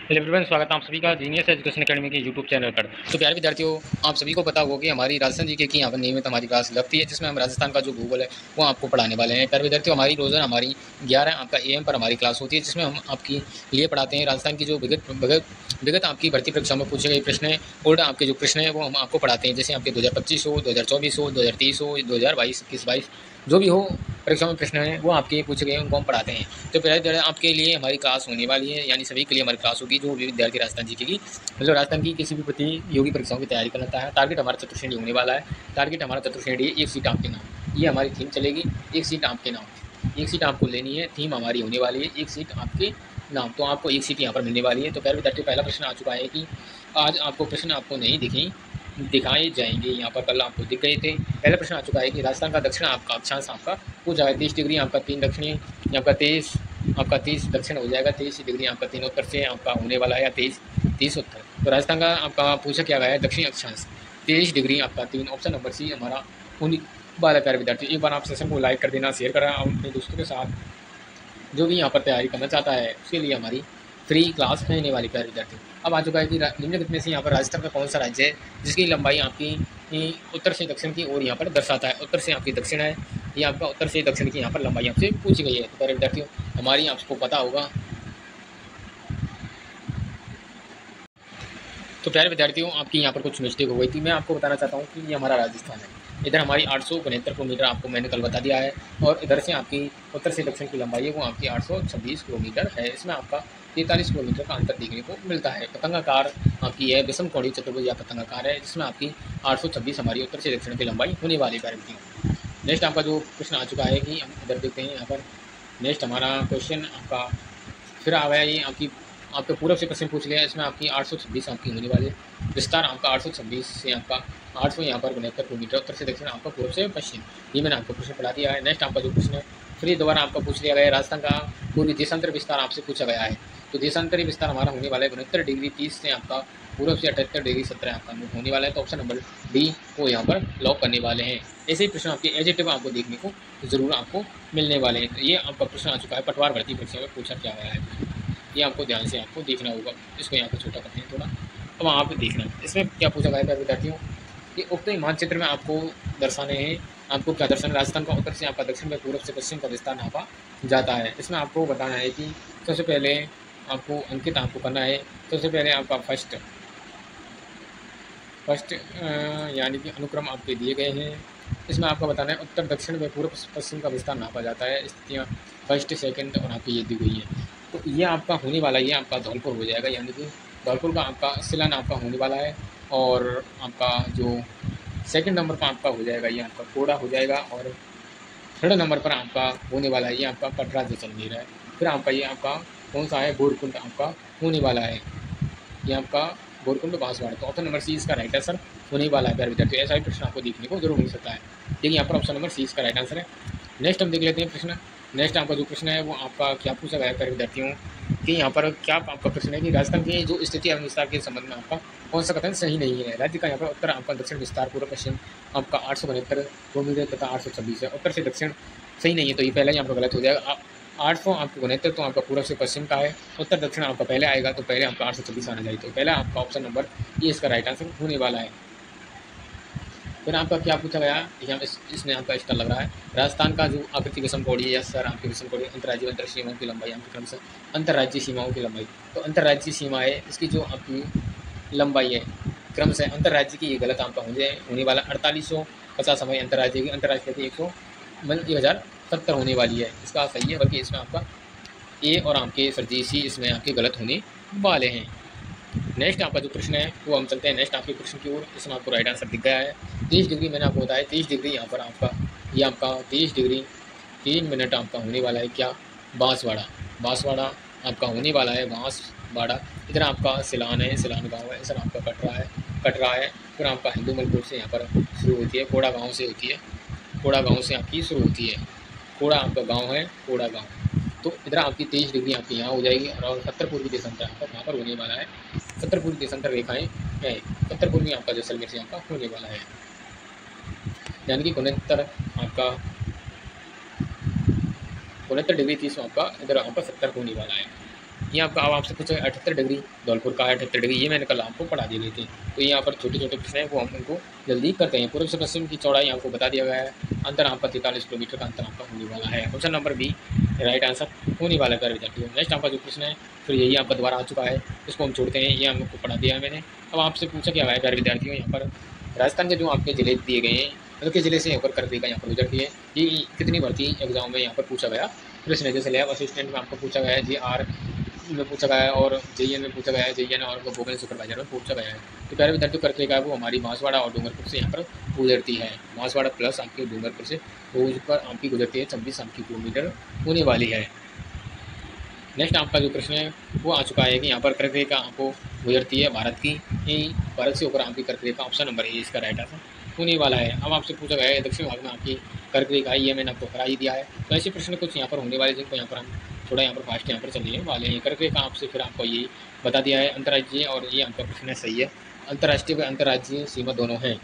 Hello everyone, स्वागत है आप सभी का जीनियस एजुकेशन एकेडमी के यूट्यूब चैनल पर। तो प्यारे विद्यार्थियों, आप सभी को पता होगा कि हमारी राजस्थान जीके की यहाँ पर नियमित हमारी क्लास लगती है, जिसमें हम राजस्थान का जो भूगोल है वो आपको पढ़ाने वाले हैं। प्यारे विद्यार्थियों, हमारी रोजाना हमारी 11 आपका AM पर हमारी क्लास होती है, जिसमें हम आपकी लिए पढ़ाते हैं राजस्थान की जो विगत आपकी भर्ती परीक्षा में पूछे गए प्रश्न है, ओल्ड आपके जो प्रश्न है वो हम आपको पढ़ाते हैं। जैसे आपके 2025 हो, 2024 हो, 2023 हो, 2022, 21-22 जो भी हो परीक्षा में प्रश्न है वो आपके पूछे गए उनको हम पढ़ाते हैं। तो पहले आपके लिए हमारी क्लास होने वाली है, यानी सभी के लिए हमारी क्लास होगी जो भी विद्यार्थी राजस्थान जीके की मतलब राजस्थान की किसी भी प्रतियोगी परीक्षाओं की तैयारी करना है। टारगेट हमारा चतुर्श्रेणी होने वाला है। टारगेट हमारा चतुर्श्रेणी है, एक सीट आपके नाम, ये हमारी थीम चलेगी। एक सीट आपके नाम, एक सीट आपको लेनी है। थीम हमारी होने वाली है एक सीट आपके नाम, तो आपको एक सीट यहाँ पर मिलने वाली है। तो पहले विद्यार्थियों, पहला प्रश्न आ चुका है कि आज आपको प्रश्न आपको नहीं दिखाए जाएंगे। यहाँ पर कल आपको दिख गए थे। पहला प्रश्न आ चुका है कि राजस्थान का दक्षिण आपका अक्षांश आपका हो जाएगा 30 डिग्री, आपका 3 दक्षिणी, आपका 30 दक्षिण हो जाएगा, 23 डिग्री आपका 3 उत्तर से आपका होने वाला है, या 30 उत्तर। तो राजस्थान का आपका पूछा क्या गया है, दक्षिण अक्षांश 23 डिग्री आपका 3, ऑप्शन नंबर सी हमारा होने वाला। प्यारे विद्यार्थी, एक बार आप सेशन को लाइक कर देना, शेयर करना अपने दोस्तों के साथ। जो भी यहाँ पर तैयारी करना चाहता है उसके लिए हमारी फ्री क्लास रहने वाली। प्यारे विद्यार्थी, अब आ चुका है कि निम्नलिखित में से यहाँ पर राजस्थान का कौन सा राज्य है जिसकी लंबाई आपकी उत्तर से दक्षिण की ओर यहाँ पर दर्शाता है। उत्तर से आपकी दक्षिण है, ये आपका उत्तर से दक्षिण की यहाँ पर लंबाई आपसे पूछी गई है। तो प्यारे विद्यार्थियों, हमारी आपको पता होगा। तो प्यारे विद्यार्थियों, आपकी यहाँ पर कुछ मिस्टेक हो गई थी। मैं आपको बताना चाहता हूँ कि ये हमारा राजस्थान है। इधर हमारी 872 किलोमीटर आपको मैंने कल बता दिया है, और इधर से आपकी उत्तर से दक्षिण की लंबाई है वो आपकी 826 किलोमीटर है। इसमें आपका 43 किलोमीटर का अंतर देखने को मिलता है। पतंगाकार आपकी है, विषम कोणीय चतुर्भुज या पतंगाकार है, जिसमें आपकी 826 हमारी उत्तर से दक्षिण की लंबाई होने वाली है। प्यारे विद्यार्थियों, नेक्स्ट आपका जो प्रश्न आ चुका है कि हम इधर देखते हैं। यहाँ पर नेक्स्ट हमारा क्वेश्चन आपका फिर आ गया, ये आपके पूर्व से पश्चिम पूछ लिया। इसमें आपकी 826 आपकी होने वाली है। विस्तार आपका 826 से आपका 800 यहाँ पर 72 किलोमीटर, उत्तर से दक्षिण आपका पूर्व से पश्चिम। ये मैंने आपको प्रश्न पढ़ा दिया है। नेक्स्ट आपका जो प्रश्न है फिर दोबारा आपका पूछ लिया गया है, राजस्थान का पूर्वी देशांतर विस्तार आपसे पूछा गया है। तो देशांतरी विस्तार हमारा होने वाला है 69 डिग्री 30 से आपका पूर्व से 78 डिग्री 17 आपका होने वाला है। तो ऑप्शन नंबर डी को यहाँ पर लॉक करने वाले हैं। ऐसे ही प्रश्न आपके एजेटिव आपको देखने को जरूर आपको मिलने वाले हैं। तो ये आपका प्रश्न आ चुका है, पटवार भर्ती परीक्षा में पूछा क्या गया है, ये आपको ध्यान से आपको देखना होगा। इसको यहाँ पर छोटा करते हैं थोड़ा, अब आप देखना इसमें क्या पूछा गया है विद्यार्थियों कि उक्त मानचित्र में आपको दर्शाने हैं। आपको क्या दर्शाना, राजस्थान का उत्तर से आपका दक्षिण में पूर्व से पश्चिम का विस्तार नापा जाता है। इसमें आपको बताना है कि सबसे पहले आपको अंकित आपको करना है। सबसे पहले आपका फर्स्ट यानी कि अनुक्रम आपके दिए गए हैं। इसमें आपको बताना है उत्तर दक्षिण में पूर्व पश्चिम का विस्तार नापा जाता है। स्थितियाँ फर्स्ट सेकंड और आपकी ये दी गई हैं। तो ये आपका होने वाला, ये आपका धौलपुर हो जाएगा, यानी कि धौलपुर का आपका सिलन आपका होने वाला है। और आपका जो सेकंड नंबर पर आपका हो जाएगा ये आपका कोड़ा हो जाएगा। और थर्ड नंबर पर आपका होने वाला है ये आपका कटरा जैसलमेर है। फिर आपका ये आपका कौन सा है, बोरकुंड आपका होने वाला है, ये आपका बोरकुंड बांसवाड़ा। तो ऑप्शन नंबर सी इसका राइट आंसर होने वाला है। प्यारे विद्यार्थी, ऐसा ही प्रश्न आपको देखने को जरूर मिल सकता है, लेकिन यहाँ पर ऑप्शन नंबर सी इसका राइट आंसर है। नेक्स्ट हम देख लेते हैं प्रश्न। नेक्स्ट आपका जो प्रश्न है वो आपका क्या पूछा गया है प्यारे विद्यार्थियों कि यहाँ पर क्या आपका प्रश्न है कि राजस्थान की जो स्थिति एवं विस्तार के संबंध में आपका कौन सा कथन सही नहीं है। राज्य का यहाँ पर उत्तर आपका दक्षिण विस्तार पूर्व पश्चिम आपका 872 किलोमीटर तथा 826 है। उत्तर से दक्षिण सही नहीं है, तो ये पहला ही आपका गलत हो जाएगा। 800 आपको 69 तो आपका पूर्व से पश्चिम का है। उत्तर दक्षिण आपका पहले आएगा, तो पहले आपका 826 आना चाहिए। तो पहला आपका ऑप्शन नंबर ये इसका राइट आंसर होने वाला है। फिर आपका क्या पूछा गया, यहाँ इसमें आपका स्टार लग रहा है, राजस्थान का जो आकृति विषम कोणीय या सर आपकी विषम कोणीय अंतर्राज्यीय अंतर सीमाओं की लंबाई आपके क्रम से अंतर्राज्यीय सीमाओं की लंबाई। तो अंतर्राज्यीय सीमा है, इसकी जो आपकी लंबाई है क्रम से अंतर्राज्य की, ये गलत आपका होने वाला 4850 हमारी अंतर्राज्य की, अंतर्राज्य की 1070 होने वाली है। इसका सही है, बल्कि इसमें आपका ए और आपके सरदेशी इसमें आपके गलत होने वाले हैं। नेक्स्ट आपका जो प्रश्न है वो हम चलते हैं नेक्स्ट आपके प्रश्न की ओर। इसमें आपको राइट आंसर दिख गया है 30 डिग्री। मैंने आपको बताया 30 डिग्री यहाँ पर आपका ये आपका 30 डिग्री 3 मिनट आपका होने वाला है क्या, बांसवाड़ा आपका होने वाला है, बांसवाड़ा। इधर आपका सिलान है, सिलान गाँव है। इधर आपका कटरा है। फिर आपका हिंदूमलपुर से यहाँ पर शुरू होती है, कोड़ा गाँव से होती है, कोड़ा गाँव से आपकी शुरू होती है। कोड़ा आपका गाँव है, कोड़ा गाँव। तो इधर आपकी 23 डिग्री आपकी यहाँ हो जाएगी, और 70 पूर्वी देशांतर आपका वहाँ पर होने वाला है। 70 पूर्वी देशांतर रेखाएं है, 70 पूर्वी आपका जैसलमेर से आपका होने वाला है, यानी कि 69 डिग्री 30 आपका इधर आपका 70 होने वाला है। ये आपका अब आपसे पूछा 78 डिग्री धौलपुर का 78 डिग्री, ये मैंने कल आपको पढ़ा दिए गए थे। तो यहाँ पर छोटे छोटे प्रश्न हैं वो हम उनको जल्दी करते हैं। पूर्व से पश्चिम की चौड़ाई आपको बता दिया गया है, अंतर आपका 43 किलोमीटर का अंतर आपका होने वाला है। Option number B right answer होने वाला है विद्यार्थियों। नेक्स्ट आपका जो प्रश्न है फिर यही आपका दोबारा आ चुका है, इसको हम छोड़ते हैं, ये हमको पढ़ा दिया है मैंने। अब आपसे पूछा क्या है प्यारे विद्यार्थियों, यहाँ पर राजस्थान के जो आपके जिले दिए गए हैं, मतलब के जिले से होकर करके का यहाँ पर गुजरती है, ये कितनी भर्ती एग्जाम में यहाँ पर पूछा गया प्रश्न है। जैसे लैब असिस्टेंट में आपको पूछा गया है, JR में पूछा गया है, और JN में पूछा गया है, JN और वोकेशनल सुपरवाइजर में पूछा गया है। तो प्यारे विद्यार्थियों करके का वो हमारी बांसवाड़ा और डूंगरपुर से यहाँ पर गुजरती है। बांसवाड़ा प्लस आपके डूंगरपुर से पर आपकी गुजरती है 26 आपकी किलोमीटर होने वाली है। नेक्स्ट आपका जो प्रश्न है वो आ चुका है कि यहाँ पर कर्क रेखा आपको गुजरती है भारत की, भारत से ऊपर आपकी कर्क रेखा, ऑप्शन नंबर ए इसका राइट आंसर होने वाला है। अब आपसे पूछा गया है दक्षिण भाग में आपकी कर्क रेखा, ये मैंने आपको करा ही दिया है। तो ऐसे प्रश्न कुछ यहाँ पर होने वाले जिनको यहाँ पर हम थोड़ा यहाँ पर फास्ट यहाँ पर चलने वाले हैं। कर्क रेखा आपसे फिर आपको ये बता दिया है अंतर्राज्यीय, और ये आपका प्रश्न है सही है, अंतर्राष्ट्रीय व अंतर्राज्यीय सीमा दोनों हैं।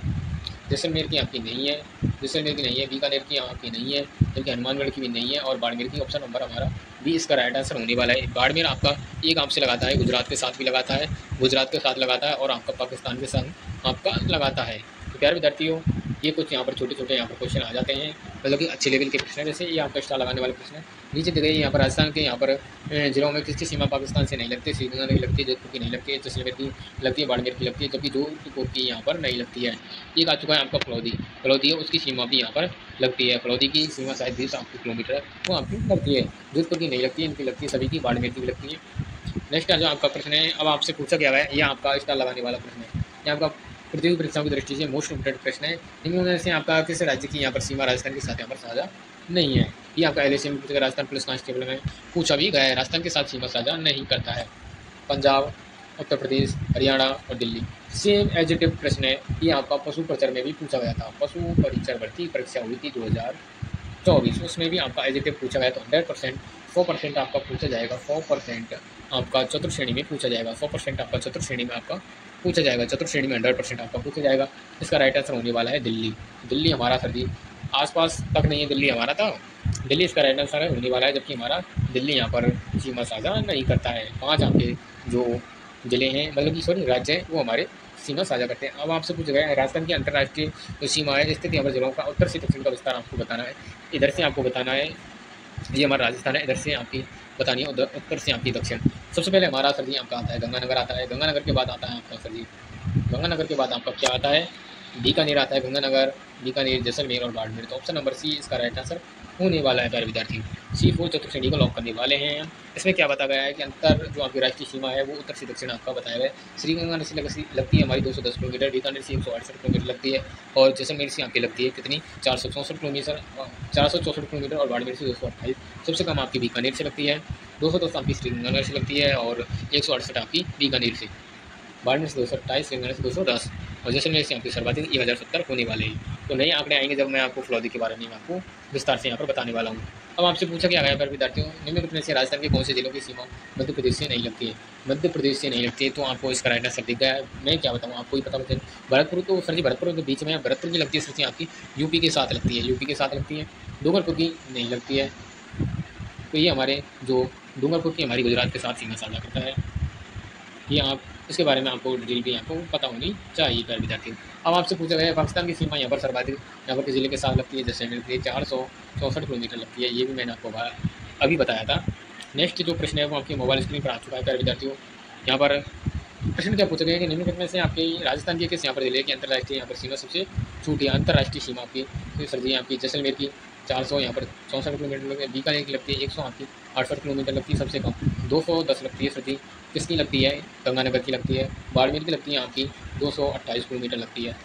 जैसलमेर की आपकी नहीं है, जैसलमेर की नहीं है, बीकानेर की आपकी नहीं है, जबकि हनुमानगढ़ की भी नहीं है, और बाड़मेर की ऑप्शन नंबर हमारा बी इसका राइट आंसर होने वाला है। बाड़मेर आपका एक आपसे लगाता है, गुजरात के साथ भी लगाता है, गुजरात के साथ लगाता है, और आपका पाकिस्तान के साथ आपका लगाता है। तो प्यारे विद्यार्थियों ये कुछ यहाँ पर छोटे छोटे यहाँ पर क्वेश्चन आ जाते हैं, मतलब कि अच्छे लेवल के प्रश्न है। जैसे ये आपका स्टार लगाने वाले प्रश्न है, नीचे दिए गए यहाँ पर राजस्थान के यहाँ पर जिलों में किसकी सीमा पाकिस्तान से नहीं लगती, श्रीगंगा की लगती है, जोधपुर की नहीं लगती है, जैसलमेर की लगती है, बाड़मेर की लगती है, जबकि जोधपुर की यहाँ पर नहीं लगती है। एक आ चुका है आपका फलौदी, फलौदी है उसकी सीमा भी यहाँ पर लगती है, फलौदी की सीमा शायद 20 आपकी किलोमीटर है वो आपकी लगती है, जोधपुर की नहीं लगती है, इनकी लगती है सभी की, बाड़मेर की भी लगती है। नेक्स्ट जो आपका प्रश्न है अब आपसे पूछा गया है, यह आपका स्टार लगाने वाला प्रश्न है, यह आपका प्रतियोगी परीक्षाओं की दृष्टि से मोस्ट इम्पोर्टेंट प्रश्न है। इनमें से आपका किस राज्य की यहाँ पर सीमा राजस्थान के साथ यहाँ पर साझा नहीं है। ये आपका LAC में पूछा, राजस्थान पुलिस कांस्टेबल में पूछा भी गया है, राजस्थान के साथ सीमा साझा नहीं करता है। पंजाब, उत्तर प्रदेश, हरियाणा और दिल्ली सेम एजिटिव प्रश्न है। ये आपका पशु प्रचार में भी पूछा गया था, पशु परिचर भर्ती परीक्षा हुई थी 2024, उसमें भी आपका एजिटिव पूछा गया। तो 100% 100% आपका पूछा जाएगा, 100% आपका चतुर्थ श्रेणी में पूछा जाएगा, 100% आपका चतुर्थ श्रेणी में आपका पूछा जाएगा, चतुर्थ श्रेणी में 100% आपका पूछा जाएगा। इसका राइट आंसर होने वाला है दिल्ली। दिल्ली हमारा सर जी आसपास तक नहीं है, दिल्ली हमारा था, दिल्ली इसका राइट आंसर है होने वाला है, जबकि हमारा दिल्ली यहाँ पर सीमा साझा नहीं करता है। 5 आपके जो जिले हैं, मतलब कि सॉरी राज्य हैं, वो हमारे सीमा साझा करते हैं। अब आपसे पूछा गया है राजस्थान की अंतर्राष्ट्रीय जो सीमा है स्थित यहाँ पर जिलों का उत्तर से दक्षिण का विस्तार आपको बताना है। इधर से आपको बताना है, ये हमारा राजस्थान है, इधर से आपकी बतानी है, उधर उत्तर से आपकी दक्षिण। सबसे पहले हमारा सर जी आपका आता है गंगानगर आता है, गंगानगर के बाद आता है आपका सर जी, गंगानगर के बाद आपका क्या आता है, बीकानेर आता है, गंगानगर, बीकानेर, जैसलमेर और बाड़मेर। तो ऑप्शन नंबर सी इसका राइट आंसर होने वाला है प्यारे विद्यार्थी। C4 चतुर्थ श्रेणी को लॉक करने वाले हैं। इसमें क्या बताया गया है कि अंतर जो आपकी राष्ट्रीय सीमा है वो उत्तर से दक्षिण आपका बताया गया है। श्रीगंगा से लगती है हमारी 210 किलोमीटर, बीकानेर से 168 किलोमीटर लगती है, और जैसलमेर से आपकी लगती है कितनी 464 किलोमीटर, 464 किलोमीटर, और बाड़मेर से 228। सबसे कम आपकी बीकानेर से लगती है, 210 आपकी श्रीगंगा से लगती है, और 168 आपकी बीकानेर से, बाड़मेर से 228, श्रीगंगा से 210, और जैसलमेर से आपकी सर्वाधिक 1070 होने वाले हैं। तो नए आंकड़े आएंगे जब मैं आपको फलौदी के बारे में आपको विस्तार से यहाँ पर बताने वाला हूँ। अब आपसे पूछा गया है पर विद्यार्थियों निम्नलिखित में से राजस्थान के कौन से जिलों की सीमा मध्य प्रदेश से नहीं लगती है, मध्य प्रदेश से नहीं लगती है। तो आपको इसका राइट आंसर दिख गया है, मैं क्या बताऊँ आपको ही पता बता। भरतपुर तो सर जी भरतपुर के बीच में है, भरतपुर की लगती है सर जी आपकी यूपी के साथ लगती है, यूपी के साथ लगती है। डूंगरपुर की नहीं लगती है, तो ये हमारे जो डूंगरपुर की हमारी गुजरात के साथ सीमा साझा करता है। ये आप इसके बारे में आपको डिटेल भी आपको पता होनी चाहिए प्यारे विद्यार्थी। अब आपसे पूछा गया है पाकिस्तान की सीमा यहाँ पर सर्वाधिक यहाँ पर के जिले के साथ लगती है, जैसे मिलती है 464 किलोमीटर लगती है, ये भी मैंने आपको अभी बताया था। नेक्स्ट जो प्रश्न है वो आपकी मोबाइल स्क्रीन पर आ चुका है प्यारे विद्यार्थियों। यहाँ पर प्रश्न क्या पूछा गया है कि निम्नलिखित में से आपके राजस्थान के किस यहाँ पर जिले की अंतर्राष्ट्रीय यहाँ पर सीमा सबसे छोटी है, अंतर्राष्ट्रीय सीमा आपकी तो सर जी आपकी जैसलमेर की 400 यहाँ पर 64 किलोमीटर लगती है, बीकानेर की लगती है 100 आपकी 68 किलोमीटर लगती है, सबसे कम 210 लगती है सर जी किसकी लगती है, गंगानगर की लगती है। बाड़मेर की लगती है आपकी 228 किलोमीटर लगती है,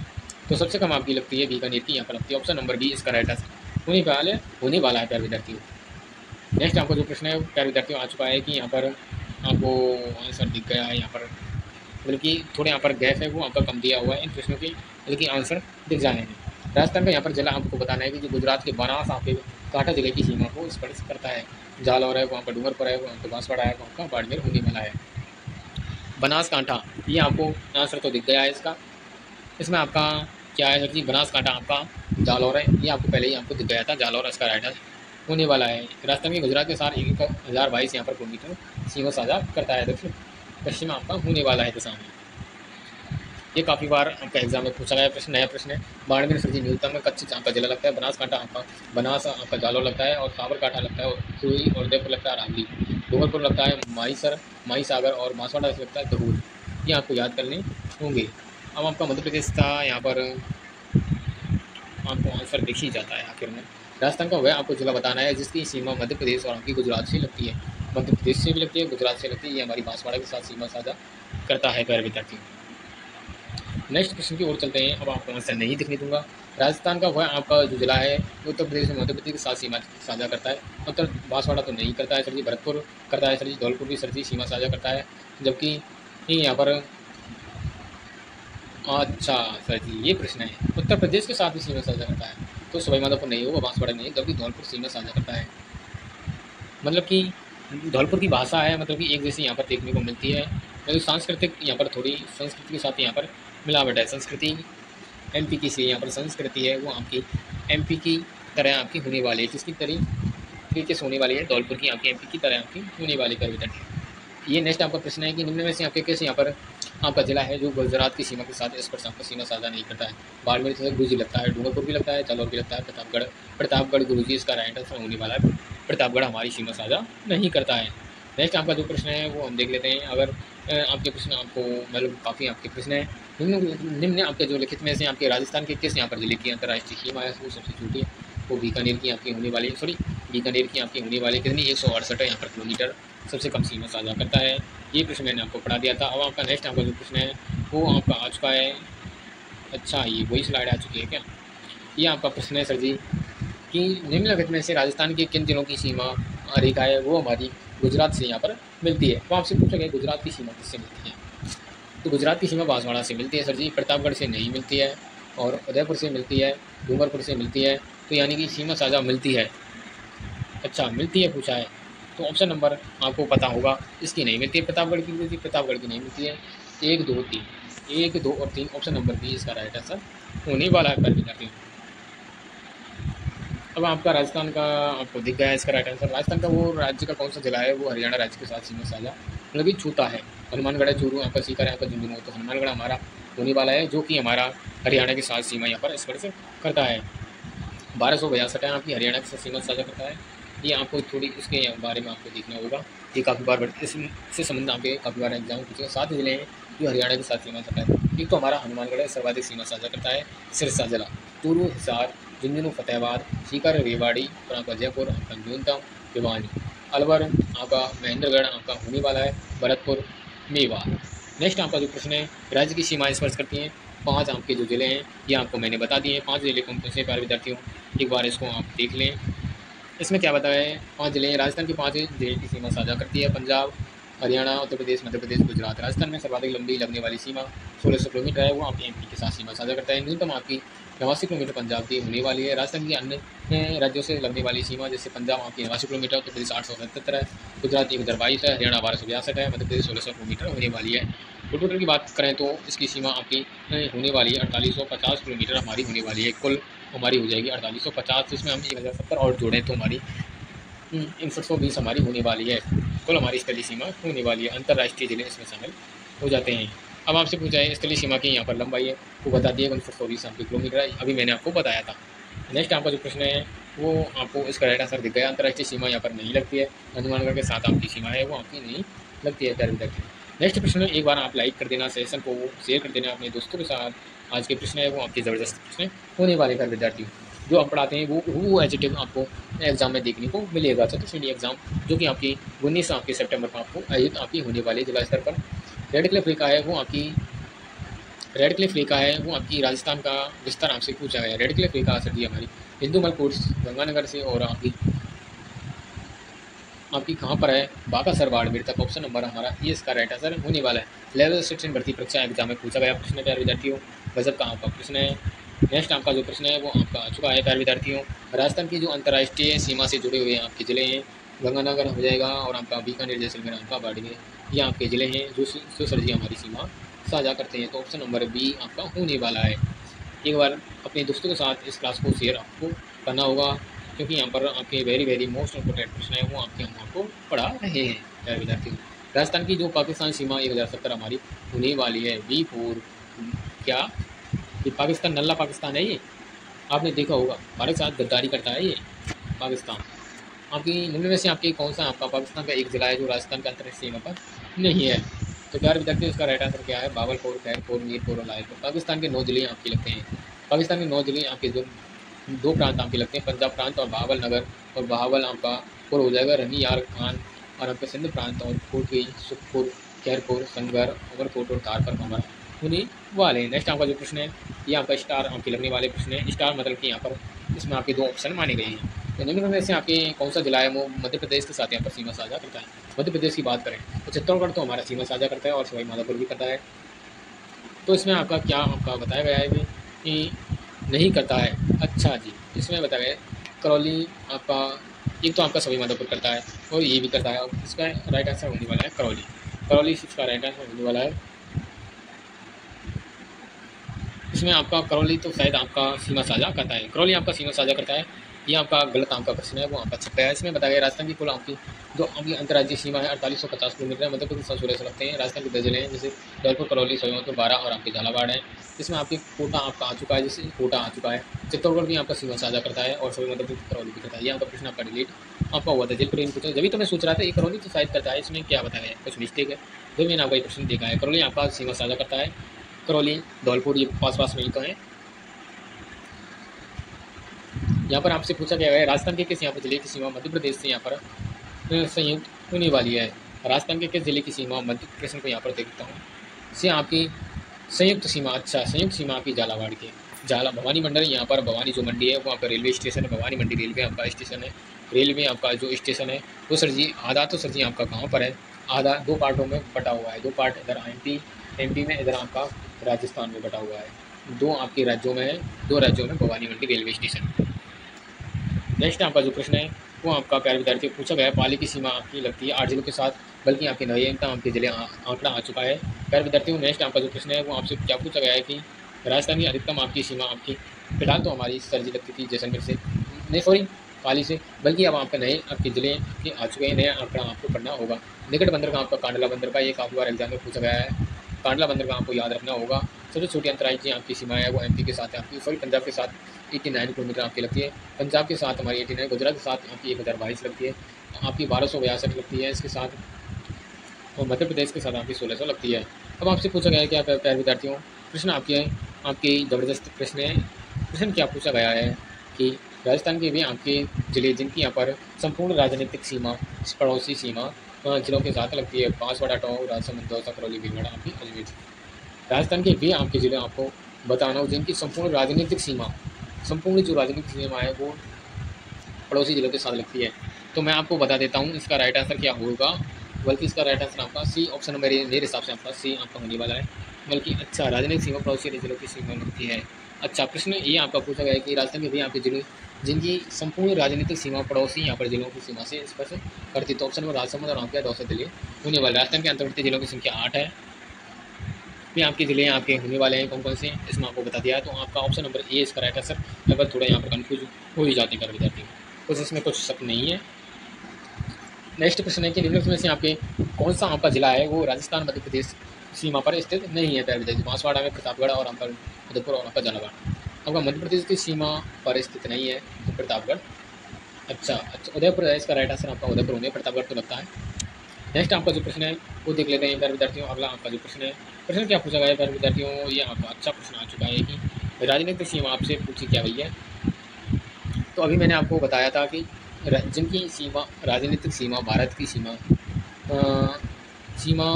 तो सबसे कम आपकी लगती है बीकानेर की यहाँ पर लगती है। ऑप्शन नंबर बी इसका राइट आंसर होने वाला है प्यारे विद्यार्थियों। नेक्स्ट आपको जो प्रश्न है प्यारे विद्यार्थियों आ चुका है कि यहाँ पर आपको आंसर दिख गया है, यहाँ पर मतलब कि थोड़े यहाँ पर गैप है वो आपका कम दिया हुआ है इन प्रश्नों की, लेकिन आंसर दिख जाने हैं। राजस्थान का यहाँ पर जिला आपको बताना है कि जो गुजरात के बनास आपके कांठा जिले की सीमा को स्पर्श करता है, जालौर है वहाँ पर, डूंगरपुर है वहाँ पर, बांसवाड़ा है वहाँ का, बाड़मेर होने वाला है। बनासकांठा ये आपको आंसर तो दिख गया है इसका, इसमें आपका क्या है सर जी, बनासकांठा आपका जालौर है, ये आपको पहले ही आपको दिख गया था, जालौर इसका राइट आंसर होने वाला है। राजस्थान के गुजरात के साथ 1022 यहाँ पर किलोमीटर सीमा साझा करता है। दक्षिण पश्चिम आपका होने वाला है दिशा में। ये काफ़ी बार आपका एग्जाम में पूछा गया प्रश्न, नया प्रश्न है। बाड़मेर सर जी न्यूनतम में कच्छ आपका जिला लगता है, बनासकांठा आपका बनास आपका जालौर लगता है, और साबरकांठा लगता है सुई, और उदयपुर लगता है अरावली, डूंगरपुर लगता है माईसर माईसागर, और बांसवाड़ा लगता है दहूर। ये आपको याद करने होंगे। अब आपका मध्य प्रदेश था, यहाँ पर आपको आंसर दिख ही जाता है आखिर में। राजस्थान का वह आपको जिला बताना है जिसकी सीमा मध्य प्रदेश और आपकी गुजरात से लगती है। मध्य प्रदेश से भी लगती है, गुजरात से लगती है। ये हमारी बांसवाड़ा के साथ सीमा साझा करता है प्यारे विद्यार्थी। नेक्स्ट क्वेश्चन की ओर चलते हैं। अब आपको आंसर नहीं दिखने दूंगा। राजस्थान का वह आपका जो जिला है वो उत्तर प्रदेश और मध्य प्रदेश के साथ सीमा साझा करता है। उत्तर बांसवाड़ा तो नहीं करता है सर जी, भरतपुर करता है सर जी, धौलपुर भी सर जी सीमा साझा करता है। जबकि यहाँ पर अच्छा सर जी, ये प्रश्न है उत्तर प्रदेश के साथ भी सीमा साझा करता है, तो सवाई माधोपुर नहीं होगा, बांसवाड़ा नहीं, जबकि धौलपुर सीमा साझा करता है। मतलब कि धौलपुर की भाषा है, मतलब कि एक जैसी यहाँ पर देखने को मिलती है, लेकिन सांस्कृतिक यहाँ पर थोड़ी संस्कृति के साथ यहाँ पर मिलावट है। संस्कृति एमपी की से यहाँ पर संस्कृति है वो आपकी एमपी की तरह आपकी होने वाली है, किसकी तरीके से होने वाली है, धौलपुर की आपकी एमपी की तरह आपकी होने वाली है। ये नेक्स्ट आपका प्रश्न है कि निम्न में से आपके कैसे यहाँ पर आपका जिला है जो गुजरात की सीमा के साथ स्पर्श आपका सीमा साझा नहीं करता है। बाड़मेर से गुरुजी लगता है, डूंगरपुर भी लगता है, जालौर भी लगता है, प्रतापगढ़ गुरुजी इसका राइट आंसर होने वाला है। प्रतापगढ़ हमारी सीमा साझा नहीं करता है। नेक्स्ट आपका जो प्रश्न है वो हम देख लेते हैं। अगर आपके प्रश्न आपको मतलब काफ़ी आपके प्रश्न है। निम्न आपके जो लिखित में से आपके राजस्थान के किस यहाँ पर जिले की अंतर्राष्ट्रीय सीमा है वो सबसे छोटी है, वो बीकानेर की आपकी होने वाली बीकानेर की आपकी होने वाली कितनी 168 है यहाँ पर किलोमीटर सबसे कम सीमा साझा करता है। ये प्रश्न मैंने आपको पढ़ा दिया था। अब आपका नेक्स्ट आपका जो प्रश्न है वो आपका आ चुका है। अच्छा, ये वही स्लाइड आ चुकी है क्या? ये आपका प्रश्न है सर जी कि निम्नलिखित में से राजस्थान के किन जिलों की सीमा रेखा है वो हमारी गुजरात से यहाँ पर मिलती है। तो आपसे पूछा गया गुजरात की सीमा किससे मिलती है, तो गुजरात की सीमा बांसवाड़ा से मिलती है सर जी, प्रतापगढ़ से नहीं मिलती है, और उदयपुर से मिलती है, डूंगरपुर से मिलती है। तो यानी कि सीमा साझा मिलती है। अच्छा, मिलती है पूछा है, तो ऑप्शन नंबर आपको पता होगा, इसकी नहीं मिलती है, प्रतापगढ़ की मिलती है, प्रतापगढ़ की नहीं मिलती है। 1, 2, 3, 1, 2 और 3 ऑप्शन नंबर बी इसका राइट आंसर होने वाला है पर विद्यार्थी। अब आपका राजस्थान का आपको दिख गया है इसका राइट आंसर। राजस्थान का वो राज्य का कौन सा जिला है वो हरियाणा राज्य के साथ सीमा साझा मतलब कि छूता है। हनुमानगढ़ है, चूरू आपका सीकर है, आपका झुंझुनू, तो हनुमानगढ़ हमारा होने वाला है जो कि हमारा हरियाणा के साथ सीमा यहाँ पर स्पर्श करता है। 1262 है आपकी हरियाणा के साथ सीमा साझा करता है। ये आपको थोड़ी इसके बारे में आपको देखना होगा, ये काफ़ी बार इससे संबंध आपके काफ़ी बार एग्जाम पूछेगा। 7 जिले हैं जो हरियाणा के साथ सीमा साझा है। एक तो हमारा हनुमानगढ़ है, सर्वाधिक सीमा साझा करता है सिरसा जिला, चूरू, हिसार, झुंझुनू, फतेहाबाद, सीकर, रेवाड़ी, और आपका जयपुर, आपका न्यूनतम, भिवानी, अलवर, आपका महेंद्रगढ़ आपका होने वाला है, भरतपुर, मेवाड़। नेक्स्ट आपका जो प्रश्न है राज्य की सीमाएं स्पर्श करती हैं 5 आपके जो जिले हैं ये आपको मैंने बता दिए हैं। 5 जिले कौन कौन से प्यारे विद्यार्थियों, एक बार इसको आप देख लें। इसमें क्या बताया है, 5 जिले हैं, राजस्थान की 5 जिले की सीमा साझा करती है, पंजाब, हरियाणा, उत्तर प्रदेश, मध्य प्रदेश, गुजरात। राजस्थान में सर्वाधिक लंबी लगने वाली सीमा 1600 किलोमीटर है, वो आपके एमपी के साथ सीमा साझा करता है। न्यूनतम आपकी 89 किलोमीटर पंजाब की होने वाली है। राजस्थान की अन्य राज्यों से लगने वाली सीमा जैसे पंजाब आपकी 89 किलोमीटर, उत्तर प्रदेश 877 है, गुजरात 1022 है, हरियाणा 1262 है, मध्य प्रदेश 1600 किलोमीटर होने वाली है। टोटल की बात करें तो इसकी सीमा आपकी होने वाली है 4850 किलोमीटर हमारी होने वाली है। कुल हमारी हो जाएगी 4850, इसमें हम 1070 और जोड़ें तो हमारी 6120 हमारी होने वाली है। कुल हमारी स्थलीय सीमा होने वाली है। अंतर्राष्ट्रीय जिले इसमें शामिल हो जाते हैं। अब आपसे पूछा है स्थलीय सीमा की यहाँ पर लंबाई है वो बता दिए 6120 किलोमीटर है, अभी मैंने आपको बताया था। नेक्स्ट आपका जो प्रश्न है वो आपको इसका राइट आंसर दिख गया। अंतर्राष्ट्रीय सीमा यहाँ पर नहीं लगती है, हनुमानगढ़ के साथ आपकी सीमा है वो आपकी नहीं लगती है प्यारे विद्यार्थी। नेक्स्ट प्रश्न एक बार आप लाइक कर देना, सेशन को शेयर कर देना अपने दोस्तों के साथ। आज के प्रश्न है वो आपके ज़बरदस्त प्रश्न होने वाले प्यारे विद्यार्थी, जो आप पढ़ाते हैं वो एजिटिव आपको एग्जाम में देखने को मिलेगा। चतुर्श्रेणी एग्जाम जो कि आपकी 19 आपके सितंबर में आपको आयोजित आपकी होने वाली जिला स्तर पर। रेडक्लिफ रेखा है वो आपकी राजस्थान का विस्तार आपसे पूछा गया है। रेडक्लिफ रेखा सर जी हमारी हिंदूमल कोर्स गंगानगर से और आपकी कहाँ पर है, बाकासर बाड़मेर तक। ऑप्शन नंबर हमारा ये इसका राइट आंसर होने वाला है। लेवल 16 भर्ती परीक्षा एग्जाम में पूछा गया प्रश्न प्यारे विद्यार्थियों, गजब का आपका प्रश्न है। नेक्स्ट आपका जो प्रश्न है वो आपका आ चुका है प्यारे विद्यार्थियों। राजस्थान की जो अंतर्राष्ट्रीय सीमा से जुड़े हुए आपके ज़िले हैं गंगानगर हो जाएगा, और आपका बीकानेर, जैसलमेर, आपका बाड़मेर, ये आपके ज़िले हैं जो सर जी हमारी सीमा साझा करते हैं। तो ऑप्शन नंबर बी आपका होने वाला है। एक बार अपने दोस्तों के साथ इस क्लास को शेयर आपको करना होगा, क्योंकि यहाँ पर आपके वेरी मोस्ट इंपोर्टेंट प्रश्न है वो हम आपको पढ़ा रहे हैं। प्यारे विद्यार्थियों। राजस्थान की जो पाकिस्तान सीमा 1070 हमारी होने वाली है V4। क्या ये पाकिस्तान नल्ला पाकिस्तान है? ये आपने देखा होगा, भारत के साथ गद्दारी करता है ये पाकिस्तान। आपकी निम्न में से आपके कौन सा आपका पाकिस्तान का एक जिला है जो राजस्थान के अंतर्राष्ट्रीय सीमा पर नहीं है? तो प्यारे विद्यार्थियों, इसका राइट आंसर क्या है? भागलपुर, खैरपुर, मीरपुर और लायलपुर। पाकिस्तान के 9 जिले आपके लगते हैं। पाकिस्तान के 9 जिले आपके जो 2 प्रांत आपके लगते हैं, पंजाब प्रांत और बहावल नगर। और बहावल आपका पुर हो जाएगा रनी यार खान, और आपका सिंध प्रांत और कोटवी, सुखपुर, खैरपुर, संगर, अमरकोट और तारपर हमारा होने वाले हैं। नेक्स्ट आपका जो प्रश्न है ये आपका स्टार आपके लगने वाले प्रश्न है। स्टार मतलब कि यहाँ पर इसमें आपके 2 ऑप्शन माने गए हैं। तो निम्न में से आपके कौन सा जिला है वो मध्य प्रदेश के साथ यहाँ पर सीमा साझा करता है? मध्य प्रदेश की बात करें तो चित्तौड़गढ़ तो हमारा सीमा साझा करता है और सवाई माधोपुर भी करता है। तो इसमें आपका क्या आपका बताया गया है कि नहीं करता है? अच्छा जी, इसमें बताया गया करौली आपका, एक तो आपका सवाई माधोपुर करता है और ये भी करता है। और इसका राइट आंसर होने वाला है करौली। करौली इसका राइट आंसर होने वाला है। इसमें आपका करौली तो शायद आपका सीमा साझा करता है, करौली आपका सीमा साझा करता है। ये आपका गलत आपका प्रश्न है, वो आपका छपा है। इसमें बताया गया राजस्थान की कुल आपकी जो आपकी अंतर्राज्यीय सीमा है 4850 किलोमीटर है। मध्य प्रदेश 16 से लगते हैं। राजस्थान के 10 जिले हैं जैसे जयपुर, करौली, सोनीपत 12 और आपके झालावाड़ है। इसमें आपकी कोटा आपका आ चुका है, जैसे कोटा आ चुका है। चित्तौड़गढ़ भी आपका सीमा साझा करता है और सभी मध्य प्रदेश करौली भी करता है। ये आपका प्रश्न आपका डिलीट आपका हुआ था, जयपुर पूछा, जब तो मैं सोच रहा था ये करौली तो शायद करता है। इसमें क्या बताया है, कुछ मिस्टेक है, जब मैंने आपका ये प्रश्न देखा है। करौली आपका सीमा साझा करता है। करौली, धौलपुर ये पास में ही तो है। यहाँ पर आपसे पूछा गया है राजस्थान के किस यहाँ पर जिले की सीमा मध्य प्रदेश से यहाँ पर संयुक्त होने वाली है? राजस्थान के किस जिले की सीमा मध्य प्रदेश को यहाँ पर देखता हूँ से आपकी संयुक्त सीमा। अच्छा, संयुक्त सीमा आपकी झालावाड़ की, झाला भवानी मंडल। यहाँ पर भवानी जो मंडी है वो आपका रेलवे स्टेशन है। भवानी मंडी रेलवे आपका स्टेशन है। रेलवे आपका जो स्टेशन है वो सर जी आधा तो सर जी आपका कहाँ पर है? आधा 2 पार्टों में बटा हुआ है। 2 पार्ट इधर MP में, इधर आपका राजस्थान में बटा हुआ है। 2 आपके राज्यों में है, 2 राज्यों में भवानी मंडी रेलवे स्टेशन। नेक्स्ट आपका जो प्रश्न है वो आपका प्यारे विद्यार्थी पूछा गया है पाली की सीमा आपकी लगती है 8 जिलों के साथ, बल्कि आपके नवीनतम आपके जिले आंकड़ा आ चुका है। प्यारे विद्यार्थियों, नेक्स्ट आपका जो प्रश्न है वो आपसे क्या पूछा गया है कि राजस्थान की अधिकतम आपकी सीमा आपकी फिलहाल तो हमारी सरजी लगती थी जैसलमेर से, नहीं सॉरी पाली से, बल्कि अब आपके नए आपके जिले के आ चुके हैं। नया आंकड़ा आपको पढ़ना होगा। निकट बंदर का आपका कांडला बंदर का, ये काफ़ी बार एग्जाम में पूछा गया है। कांडला बंदर का आपको याद रखना होगा। सबसे छोटी अंतर्राज्यीय आपकी सीमा है वो MP के साथ है आपकी, सॉरी पंजाब के साथ 89 किलोमीटर आपकी लगती है। पंजाब के साथ हमारी 89, गुजरात के साथ आपकी 1022 लगती है, आपकी 1262 लगती है इसके साथ, और मध्य प्रदेश के साथ आपकी 1600 लगती है। अब आपसे पूछा गया है कि प्यारे विद्यार्थियों प्रश्न आपकी ज़बरदस्त प्रश्न है। प्रश्न क्या पूछा गया है कि राजस्थान के भी आपके जिले जिनकी यहाँ पर संपूर्ण राजनीतिक सीमा पड़ोसी सीमा जिलों के साथ लगती है, बांसवाड़ा, टोंक, राजसमंद, दौसा, करौली, भीलवाड़ा आपकी अजमेर। राजस्थान के भी आपके जिले आपको बताना हो जिनकी संपूर्ण राजनीतिक सीमा, संपूर्ण जो राजनीतिक सीमा है वो पड़ोसी जिलों के साथ लगती है। तो मैं आपको बता देता हूँ इसका राइट आंसर क्या होगा, बल्कि इसका राइट आंसर आपका C ऑप्शन मेरे हिसाब से आपका C आपका होने वाला है। बल्कि अच्छा, राजनीतिक सीमा पड़ोसी जिलों की सीमा लगती है। अच्छा, प्रश्न ये आपका पूछा गया है कि राजस्थान के भी आपके जिले जिनकी संपूर्ण राजनीतिक सीमा पड़ोसी यहाँ पर जिलों की सीमा से स्पर्श करती है। तो ऑप्शन में राजसमंद और आपके 200 जिले होने वाले। राजस्थान के अंतर्वर्ती जिलों की संख्या 8 है। ये आपके जिले आपके होने वाले हैं कौन कौन से, इसमें आपको बता दिया है। तो आपका ऑप्शन नंबर ए इसका राइट आंसर। अगर थोड़ा यहाँ पर कन्फ्यूज हो ही जाती है विद्यार्थी, कुछ इसमें कुछ शक नहीं है। नेक्स्ट प्रश्न है कि निम्नलिखित में से आपके कौन सा आपका जिला है वो राजस्थान मध्य प्रदेश सीमा पर स्थित नहीं है? प्यारे विद्यार्थी, बांसवाड़ा में, प्रतापगढ़ और आपका उदयपुर और आपका झालावाड़ आपका मध्य प्रदेश की सीमा पर स्थित नहीं है, तो प्रतापगढ़। अच्छा, उदयपुर है इसका राइट आंसर आपका, उदयपुर होंगे, प्रतापगढ़ तो लगता है। नेक्स्ट आपका जो प्रश्न है वो देख लेते हैं प्यारे विद्यार्थियों। अगला आपका जो प्रश्न है, प्रश्न क्या पूछा गया है प्यारे विद्यार्थियों, ये आपका अच्छा प्रश्न आ चुका है कि राजनीतिक सीमा आपसे पूछी क्या गई है। तो अभी मैंने आपको बताया था कि जिनकी सीमा राजनीतिक सीमा भारत की सीमा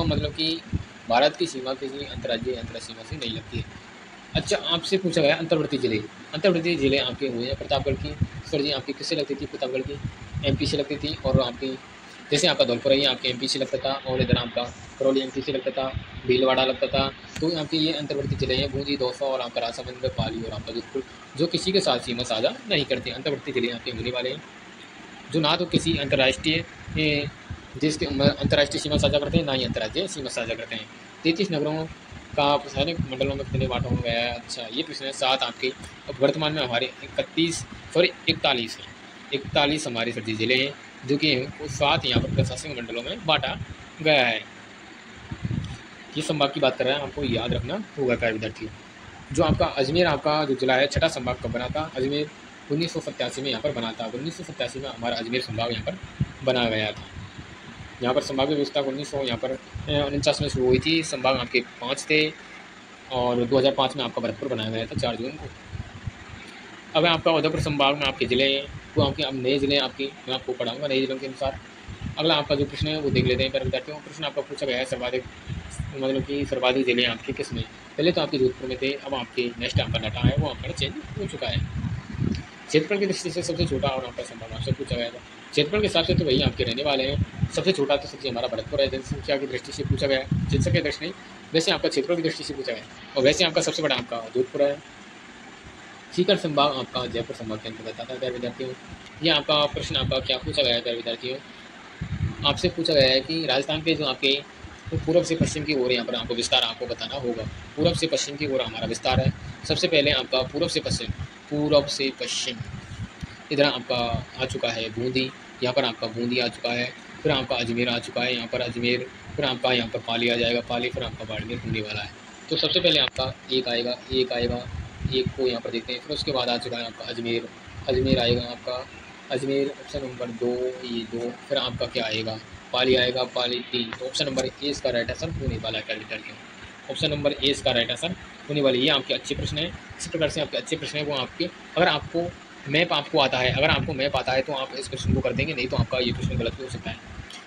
मतलब कि भारत की सीमा किसी अंतर्राज्यीय सीमा से नहीं लगती है। अच्छा, आपसे पूछा गया अंतर्वर्ती जिले आपके हुए हैं। प्रतापगढ़ की सर जी आपकी किससे लगती थी? प्रतापगढ़ की MP से लगती थी, और आपकी जैसे आपका धौलपुर है आपके MP से लगता था, और इधर आपका करौली MP से लगता था, भीलवाड़ा लगता था। तो आपके ये अंतर्वर्ती जिले हैं बूंदी, दौसा और आपका राजसमंद, पाली और आपका जोधपुर, जो किसी के साथ सीमा साझा नहीं करते। अंतर्वर्ती जिले आपके होने वाले हैं जो ना तो किसी अंतर्राष्ट्रीय जिसके अंतर्राष्ट्रीय सीमा साझा करते हैं, ना ही अंतर्राज्यीय सीमा साझा करते हैं। 33 नगरों का प्रशासनिक मंडलों में कितने बांटा हो गया है? अच्छा, ये प्रश्न है 7 आपके। अब वर्तमान में हमारे 41 हमारे सर जी जिले हैं जो कि 7 यहाँ पर प्रशासनिक मंडलों में बांटा गया है। ये संभाग की बात कर रहे हैं, आपको याद रखना होगा प्यारे विद्यार्थियों। जो आपका अजमेर आपका जो जिला है छठा संभाग कब बना था? अजमेर 1987 में यहाँ पर बना था। 1987 में हमारा अजमेर संभाग यहाँ पर बना गया था। यहाँ पर संभागीय व्यवस्था 1900 यहाँ पर 49 में शुरू हुई थी। संभाग आपके 5 थे और 2005 में आपका भरतपुर बनाया गया था 4 जून को। अब आपका उदयपुर संभाग में आपके ज़िले तो आपके अब नए ज़िले आपके मैं आपको पढ़ाऊँगा नए ज़िलों के अनुसार। अगला आपका जो प्रश्न है वो देख लेते हैं प्यारे विद्यार्थियों। प्रश्न आपका पूछा गया है सर्वाधिक मतलब कि सर्वाधिक ज़िले आपके किस में? पहले तो आपके जोधपुर में थे, अब आपके नेक्स्ट आपका डाटा है वो आपका चेंज हो चुका है। क्षेत्रफल की दृष्टि से सबसे छोटा और आपका संभाग आपसे पूछा गया था। क्षेत्रफल के हिसाब से तो वही आपके रहने वाले हैं। सबसे छोटा तो सबसे हमारा भरतपुर है। जनसंख्या की दृष्टि से पूछा गया, जनसंख्या की दृष्टि नहीं, वैसे आपका क्षेत्रफल की दृष्टि से पूछा गया और वैसे आपका सबसे बड़ा आपका जोधपुर है। सीकर संभाग आपका जयपुर संभाग के अंतर्गत आता है प्यारे विद्यार्थियों। ये आपका प्रश्न आपका क्या पूछा गया है प्यारे विद्यार्थियों? आपसे पूछा गया है कि राजस्थान के जो आपके तो पूर्व से पश्चिम की ओर यहाँ पर आपको विस्तार आपको बताना होगा। पूर्व से पश्चिम की ओर हमारा विस्तार है। सबसे पहले आपका पूर्व से पश्चिम इधर आपका आ चुका है बूंदी, यहाँ पर आपका बूंदी आ चुका है। फिर आपका अजमेर आ चुका है, यहाँ पर अजमेर। फिर आपका यहाँ पर पाली आ जाएगा, पाली। फिर आपका बाड़मेर होने वाला है। तो सबसे पहले आपका एक आएगा, एक को यहाँ पर देखते हैं। फिर उसके बाद आ चुका है आपका अजमेर, अजमेर आएगा आपका अजमेर ऑप्शन नंबर 2, ये 2। फिर आपका क्या आएगा? पाली आएगा, पाली 3। तो ऑप्शन नंबर ए इसका राइट आंसर होने वाला है प्यारे विद्यार्थियों। ऑप्शन नंबर ए इसका राइट आंसर होने वाली। ये आपके अच्छे प्रश्न है। इसी प्रकार से आपके अच्छे प्रश्न है वो आपके अगर आपको मैप आपको आता है, अगर आपको मैप आता है तो आप इस प्रश्न को कर देंगे, नहीं तो आपका ये प्रश्न गलत भी हो सकता है।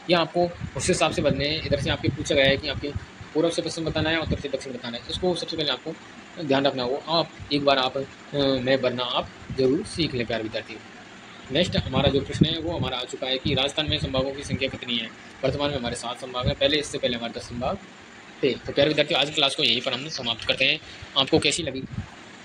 या आपको उस हिसाब से बनने इधर से आपके पूछा गया है कि आपके पूर्व से पश्चिम बताना है, उत्तर से दक्षिण बताना है। इसको सबसे पहले आपको ध्यान रखना हो। आप एक बार आप मैप बनना आप जरूर सीख लें प्यारे विद्यार्थी। नेक्स्ट हमारा जो प्रश्न है वो हमारा आ चुका है कि राजस्थान में संभागों की संख्या कितनी है? वर्तमान में हमारे 7 संभाग हैं, पहले इससे पहले हमारे 10 संभाग थे। तो प्यारे विद्यार्थियों आज की क्लास को यहीं पर हम समाप्त करते हैं। आपको कैसी लगी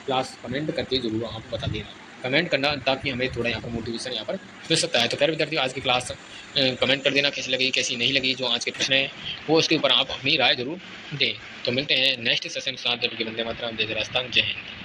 क्लास कमेंट करके जरूर आप बता देना, कमेंट करना ताकि हमें थोड़ा यहाँ पर मोटिवेशन यहाँ पर मिल सकता है। तो प्यारे विद्यार्थियों आज की क्लास कमेंट कर देना कैसी लगी कैसी नहीं लगी। जो आज के प्रश्न है वो उसके ऊपर आप अपनी राय जरूर दें। तो मिलते हैं नेक्स्ट सेशन के साथ। जब कि वंदे मातरम, जय राजस्थान, जय हिंद।